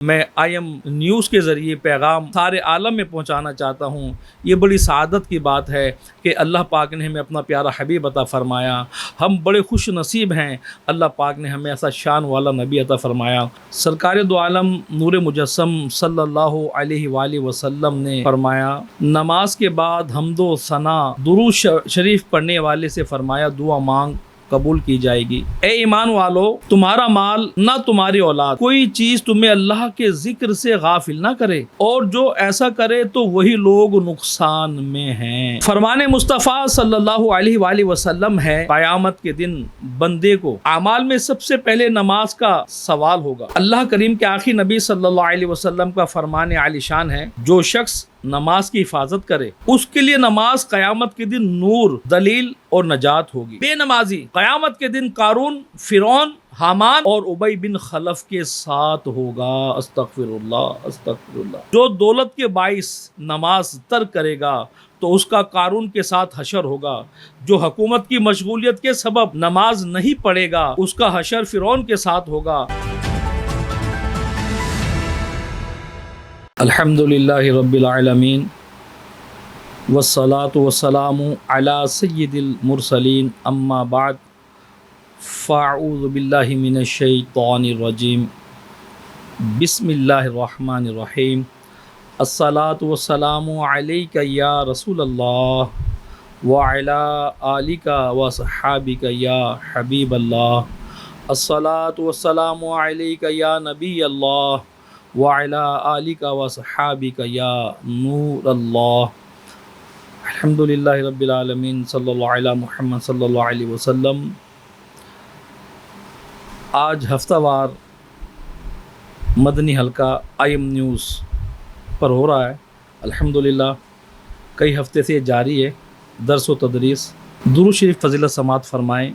میں IM news کے ذریعے پیغام سارے عالم میں پہنچانا چاہتا ہوں۔ یہ بڑی سعادت کی بات ہے کہ اللہ پاک نے ہمیں اپنا پیارا حبیب عطا فرمایا۔ ہم بڑے خوش نصیب ہیں، اللہ پاک نے ہمیں ایسا شان والا نبی عطا فرمایا۔ سرکار دو عالم نور مجسم صلی اللہ علیہ وآلہ وسلم نے فرمایا، نماز کے بعد حمد و ثنا درود شریف پڑھنے والے سے فرمایا دعا مانگ قبول کی جائے گی۔ اے ایمان والو، تمہارا مال نہ تمہاری اولاد کوئی چیز تمہیں اللہ کے ذکر سے غافل نہ کرے، اور جو ایسا کرے تو وہی لوگ نقصان میں ہیں۔ فرمان مصطفیٰ صلی اللہ علیہ وآلہ وسلم ہے، قیامت کے دن بندے کو اعمال میں سب سے پہلے نماز کا سوال ہوگا۔ اللہ کریم کے آخری نبی صلی اللہ علیہ وسلم کا فرمان عالی شان ہے، جو شخص نماز کی حفاظت کرے اس کے لیے نماز قیامت کے دن نور، دلیل اور نجات ہوگی۔ بے نمازی قیامت کے دن قارون، فرعون، حامان اور ابی بن خلف کے ساتھ ہوگا۔ استغفر اللہ، استغفر اللہ۔ جو دولت کے باعث نماز ترک کرے گا تو اس کا قارون کے ساتھ حشر ہوگا۔ جو حکومت کی مشغولیت کے سبب نماز نہیں پڑھے گا اس کا حشر فرعون کے ساتھ ہوگا۔ الحمدللہ رب العالمین والصلاة والسلام علی سید المرسلین، اما بعد فاعوذ باللہ من الشیطان الرجیم، بسم اللہ الرحمن الرحیم۔ الصلاة والسلام علیک یا رسول اللہ وعلی آلک وصحابک یا حبیب اللہ۔ الصلاة والسلام علیک یا نبی اللہ وعلی آلک وصحابک یا نور اللہ۔ الحمدللہ رب العالمین، صلی اللہ علی محمد صلی اللہ علیہ وسلم۔ آج ہفتہ وار مدنی حلقہ IM نیوز پر ہو رہا ہے۔ الحمدللہ کئی ہفتے سے یہ جاری ہے، درس و تدریس۔ درود شریف فضیلت سماعت فرمائیں۔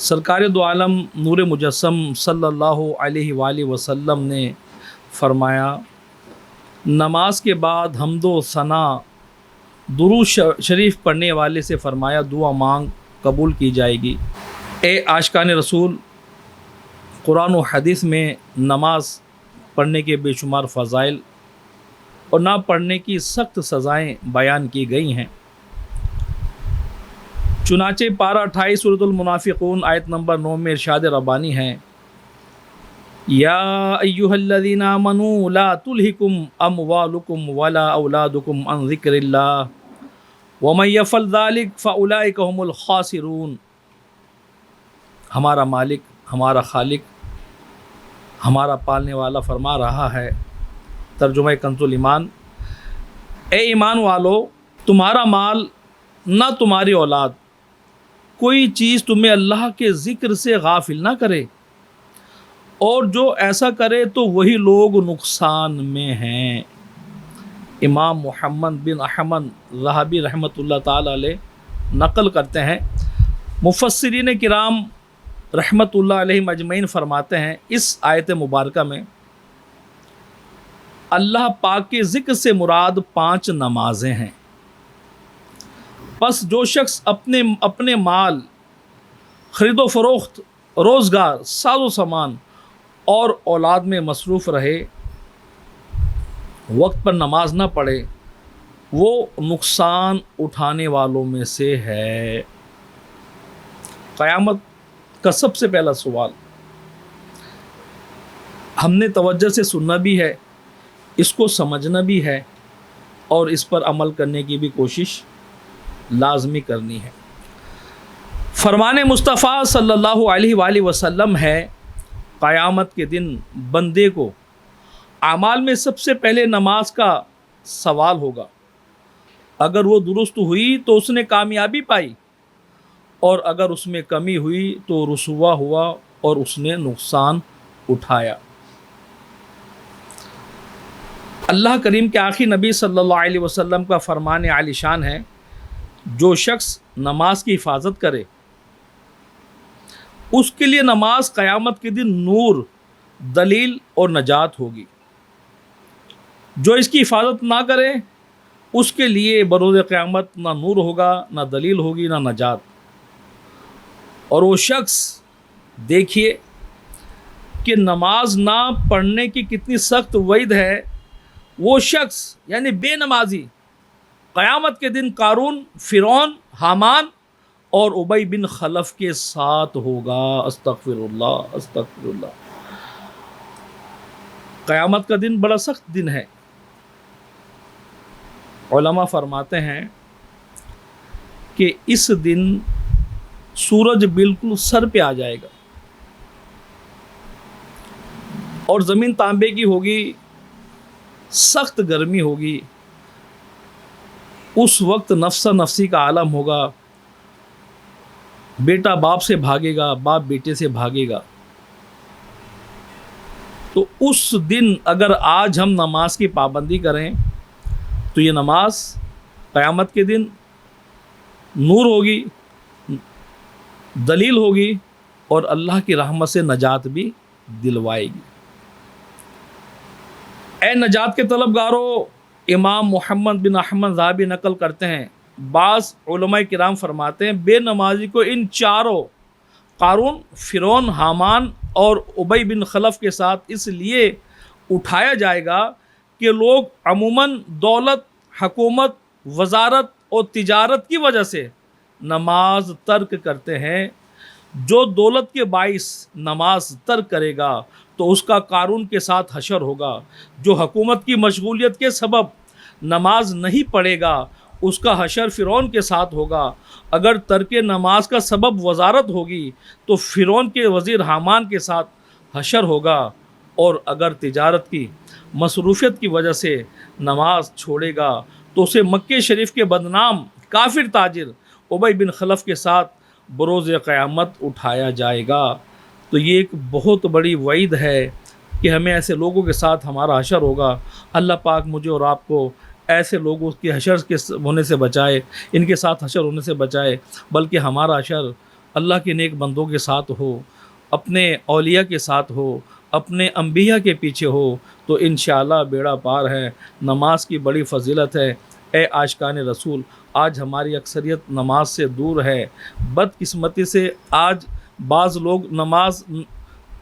سرکار دو عالم نور مجسم صلی اللہ علیہ وآلہ وسلم نے فرمایا، نماز کے بعد حمد و ثنا درود شریف پڑھنے والے سے فرمایا دعا مانگ قبول کی جائے گی۔ اے عاشقان رسول، قرآن و حدیث میں نماز پڑھنے کے بے شمار فضائل اور نہ پڑھنے کی سخت سزائیں بیان کی گئی ہیں۔ چنانچہ پارہ 28 سورۃ المنافقون آیت نمبر 9 میں ارشاد ربانی ہے، یا ایھا الذین آمنوا لا تلہکم اموالکم ولا اولادکم عن ذکر اللہ ومن یفعل ذلک فاولئک ھم الخاسرون۔ ہمارا مالک، ہمارا خالق، ہمارا پالنے والا فرما رہا ہے، ترجمہ کنز الایمان، اے ایمان والو، تمہارا مال نہ تمہاری اولاد کوئی چیز تمہیں اللہ کے ذکر سے غافل نہ کرے، اور جو ایسا کرے تو وہی لوگ نقصان میں ہیں۔ امام محمد بن احمد رہبی رحمۃ اللہ تعالی علیہ نقل کرتے ہیں، مفسرین کرام رحمۃ اللہ علیہ مجمعین فرماتے ہیں، اس آیت مبارکہ میں اللہ پاک کے ذکر سے مراد 5 نمازیں ہیں۔ پس جو شخص اپنے مال، خرید و فروخت، روزگار، ساز و سامان اور اولاد میں مصروف رہے، وقت پر نماز نہ پڑھے، وہ نقصان اٹھانے والوں میں سے ہے۔ قیامت کا سب سے پہلا سوال ہم نے توجہ سے سننا بھی ہے، اس کو سمجھنا بھی ہے، اور اس پر عمل کرنے کی بھی کوشش لازمی کرنی ہے۔ فرمان مصطفیٰ صلی اللہ علیہ وآلہ وسلم ہے، قیامت کے دن بندے کو اعمال میں سب سے پہلے نماز کا سوال ہوگا۔ اگر وہ درست ہوئی تو اس نے کامیابی پائی، اور اگر اس میں کمی ہوئی تو رسوا ہوا اور اس نے نقصان اٹھایا۔ اللہ کریم کے آخری نبی صلی اللہ علیہ وسلم کا فرمان عالی شان ہے، جو شخص نماز کی حفاظت کرے اس کے لیے نماز قیامت کے دن نور، دلیل اور نجات ہوگی۔ جو اس کی حفاظت نہ کرے اس کے لیے بروز قیامت نہ نور ہوگا، نہ دلیل ہوگی، نہ نجات۔ اور وہ شخص دیکھیے کہ نماز نہ پڑھنے کی کتنی سخت وعید ہے، وہ شخص یعنی بے نمازی قیامت کے دن قارون، فرعون، حامان اور ابی بن خلف کے ساتھ ہوگا۔ استغفر اللہ، استغفر اللہ۔ قیامت کا دن بڑا سخت دن ہے۔ علماء فرماتے ہیں کہ اس دن سورج بالکل سر پہ آ جائے گا اور زمین تانبے کی ہوگی، سخت گرمی ہوگی۔ اس وقت نفسا نفسی کا عالم ہوگا، بیٹا باپ سے بھاگے گا، باپ بیٹے سے بھاگے گا۔ تو اس دن اگر آج ہم نماز کی پابندی کریں تو یہ نماز قیامت کے دن نور ہوگی، دلیل ہوگی اور اللہ کی رحمت سے نجات بھی دلوائے گی۔ اے نجات کے طلبگاروں، امام محمد بن احمد ذہبی نقل کرتے ہیں، بعض علماء کرام فرماتے ہیں بے نمازی کو ان چاروں قارون، فرعون، حامان اور ابی بن خلف کے ساتھ اس لیے اٹھایا جائے گا کہ لوگ عموماً دولت، حکومت، وزارت اور تجارت کی وجہ سے نماز ترک کرتے ہیں۔ جو دولت کے باعث نماز ترک کرے گا تو اس کا قارون کے ساتھ حشر ہوگا۔ جو حکومت کی مشغولیت کے سبب نماز نہیں پڑھے گا اس کا حشر فرعون کے ساتھ ہوگا۔ اگر ترک نماز کا سبب وزارت ہوگی تو فرعون کے وزیر حامان کے ساتھ حشر ہوگا، اور اگر تجارت کی مصروفیت کی وجہ سے نماز چھوڑے گا تو اسے مکہ شریف کے بدنام کافر تاجر ابی بن خلف کے ساتھ بروز قیامت اٹھایا جائے گا۔ تو یہ ایک بہت بڑی وعید ہے کہ ہمیں ایسے لوگوں کے ساتھ ہمارا حشر ہوگا۔ اللہ پاک مجھے اور آپ کو ایسے لوگوں کے حشر کے ہونے سے بچائے، ان کے ساتھ حشر ہونے سے بچائے، بلکہ ہمارا حشر اللہ کے نیک بندوں کے ساتھ ہو، اپنے اولیاء کے ساتھ ہو، اپنے انبیاء کے پیچھے ہو، تو انشاءاللہ بیڑا پار ہے۔ نماز کی بڑی فضیلت ہے۔ اے عاشقان رسول، آج ہماری اکثریت نماز سے دور ہے۔ بدقسمتی سے آج بعض لوگ نماز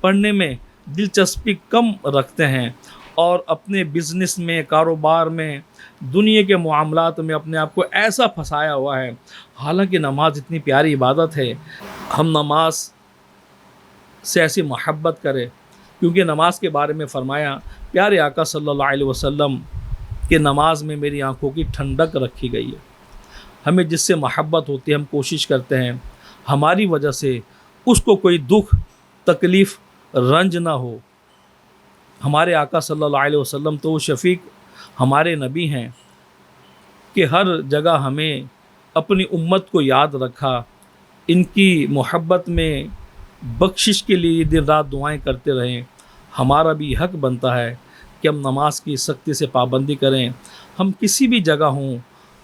پڑھنے میں دلچسپی کم رکھتے ہیں اور اپنے بزنس میں، کاروبار میں، دنیا کے معاملات میں اپنے آپ کو ایسا پھنسایا ہوا ہے، حالانکہ نماز اتنی پیاری عبادت ہے۔ ہم نماز سے ایسی محبت کریں، کیونکہ نماز کے بارے میں فرمایا پیارے آقا صلی اللہ علیہ وسلم کہ نماز میں میری آنکھوں کی ٹھنڈک رکھی گئی ہے۔ ہمیں جس سے محبت ہوتی ہے ہم کوشش کرتے ہیں ہماری وجہ سے اس کو کوئی دکھ، تکلیف، رنج نہ ہو۔ ہمارے آقا صلی اللہ علیہ وسلم تو وہ شفیق ہمارے نبی ہیں کہ ہر جگہ ہمیں اپنی امت کو یاد رکھا، ان کی محبت میں بخشش کے لیے دن رات دعائیں کرتے رہیں۔ ہمارا بھی حق بنتا ہے کہ ہم نماز کی سختی سے پابندی کریں۔ ہم کسی بھی جگہ ہوں،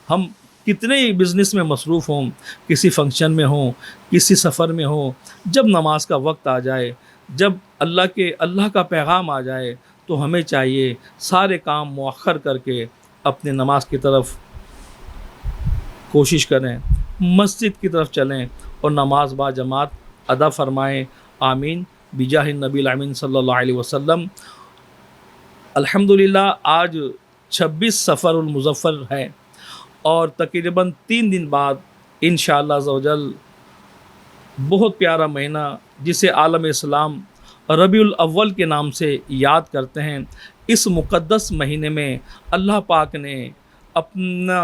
ہم کتنے ہی بزنس میں مصروف ہوں، کسی فنکشن میں ہوں، کسی سفر میں ہوں، جب نماز کا وقت آ جائے، جب اللہ کا پیغام آ جائے تو ہمیں چاہیے سارے کام مؤخر کر کے اپنے نماز کی طرف کوشش کریں، مسجد کی طرف چلیں اور نماز با جماعت ادا فرمائیں۔ آمین بجاہ النبی الامین صلی اللہ علیہ وسلم۔ الحمدللہ آج 26 صفر المظفر ہے اور تقریباً 3 دن بعد انشاءاللہ عز و جل بہت پیارا مہینہ جسے عالم اسلام ربیع الاول کے نام سے یاد کرتے ہیں، اس مقدس مہینے میں اللہ پاک نے اپنا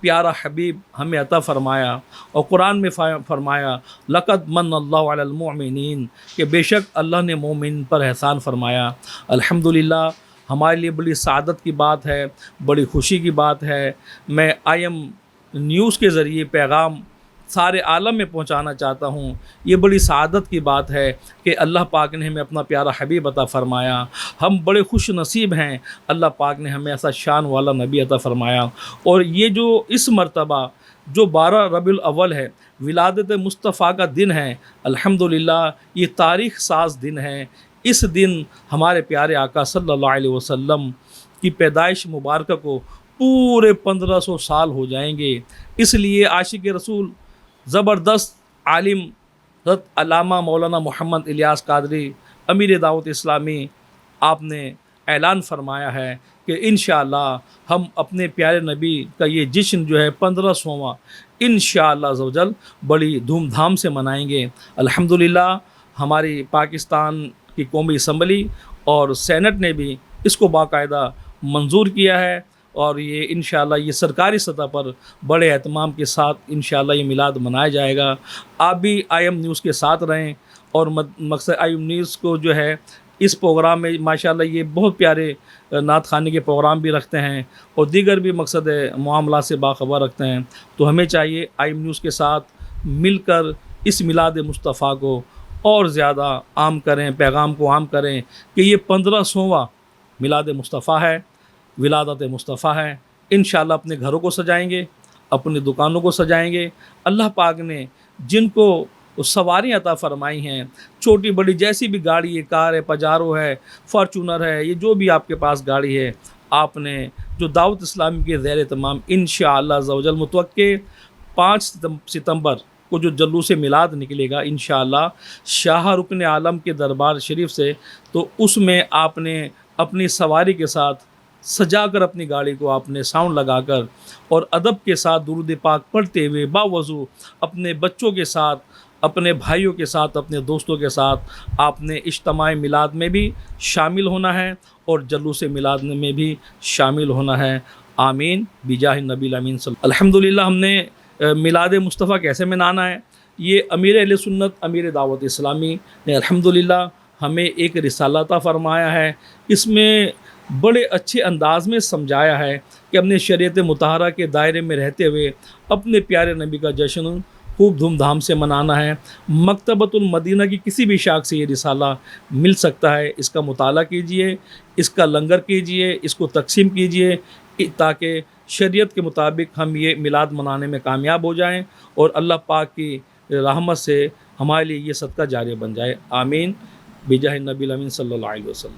پیارا حبیب ہمیں عطا فرمایا اور قرآن میں فرمایا لقد من اللہ علی المؤمنین، کہ بے شک اللہ نے مومن پر احسان فرمایا۔ الحمدللہ ہمارے لیے بڑی سعادت کی بات ہے، بڑی خوشی کی بات ہے۔ میں IM نیوز کے ذریعے پیغام سارے عالم میں پہنچانا چاہتا ہوں، یہ بڑی سعادت کی بات ہے کہ اللہ پاک نے ہمیں اپنا پیارا حبیب عطا فرمایا۔ ہم بڑے خوش نصیب ہیں، اللہ پاک نے ہمیں ایسا شان والا نبی عطا فرمایا۔ اور یہ جو اس مرتبہ جو 12 ربیع الاول ہے، ولادت مصطفیٰ کا دن ہے، الحمدللہ یہ تاریخ ساز دن ہے۔ اس دن ہمارے پیارے آقا صلی اللہ علیہ وسلم کی پیدائش مبارکہ کو پورے 1500 سال ہو جائیں گے۔ اس لیے عاشق رسول زبردست عالم حضرت علامہ مولانا محمد الیاس قادری امیر دعوت اسلامی آپ نے اعلان فرمایا ہے کہ انشاءاللہ ہم اپنے پیارے نبی کا یہ جشن جو ہے 1500واں انشاءاللہ عز و جل بڑی دھوم دھام سے منائیں گے۔ الحمدللہ ہماری پاکستان کی قومی اسمبلی اور سینٹ نے بھی اس کو باقاعدہ منظور کیا ہے، اور یہ انشاءاللہ یہ سرکاری سطح پر بڑے اہتمام کے ساتھ انشاءاللہ یہ میلاد منایا جائے گا۔ آپ بھی آئی ایم نیوز کے ساتھ رہیں، اور مقصد آئی ایم نیوز کو جو ہے اس پروگرام میں ماشاءاللہ یہ بہت پیارے نعت خوانی کے پروگرام بھی رکھتے ہیں، اور دیگر بھی مقصد معاملات سے باخبر رکھتے ہیں۔ تو ہمیں چاہیے آئی ایم نیوز کے ساتھ مل کر اس میلاد مصطفیٰ کو اور زیادہ عام کریں، پیغام کو عام کریں کہ یہ 1500واں میلاد مصطفیٰ ہے، ولادت مصطفیٰ ہے۔ انشاءاللہ اپنے گھروں کو سجائیں گے، اپنی دکانوں کو سجائیں گے۔ اللہ پاک نے جن کو سواریاں عطا فرمائی ہیں، چھوٹی بڑی جیسی بھی گاڑی ہے، کار ہے، پجارو ہے، فارچونر ہے، یہ جو بھی آپ کے پاس گاڑی ہے، آپ نے جو دعوت اسلامی کے زیر اہتمام انشاءاللہ عز و جل متوقع 5 ستمبر کو جو جلوس میلاد نکلے گا انشاءاللہ شاہ رکن عالم کے دربار شریف سے، تو اس میں آپ نے اپنی سواری کے ساتھ سجا کر اپنی گاڑی کو آپ نے ساؤنڈ لگا کر اور ادب کے ساتھ درود پاک پڑھتے ہوئے باوضو اپنے بچوں کے ساتھ، اپنے بھائیوں کے ساتھ، اپنے دوستوں کے ساتھ آپ نے اجتماع میلاد میں بھی شامل ہونا ہے اور جلوس میلاد میں بھی شامل ہونا ہے۔ آمین بجاہ نبی الامین صلی اللہ۔ الحمدللہ ہم نے میلاد مصطفیٰ کیسے منانا ہے، یہ امیر اہل سنت امیر دعوت اسلامی نے الحمدللہ ہمیں ایک رسالہ عطا فرمایا ہے۔ اس میں بڑے اچھے انداز میں سمجھایا ہے کہ اپنے شریعت مطہرہ کے دائرے میں رہتے ہوئے اپنے پیارے نبی کا جشن خوب دھوم دھام سے منانا ہے۔ مکتبۃ المدینہ کی کسی بھی شاخ سے یہ رسالہ مل سکتا ہے، اس کا مطالعہ کیجئے، اس کا لنگر کیجئے، اس کو تقسیم کیجئے، تاکہ شریعت کے مطابق ہم یہ میلاد منانے میں کامیاب ہو جائیں اور اللہ پاک کی رحمت سے ہمارے لیے یہ صدقہ جاریہ بن جائے۔ آمین بجاہ نبی الامین صلی اللہ علیہ وسلم۔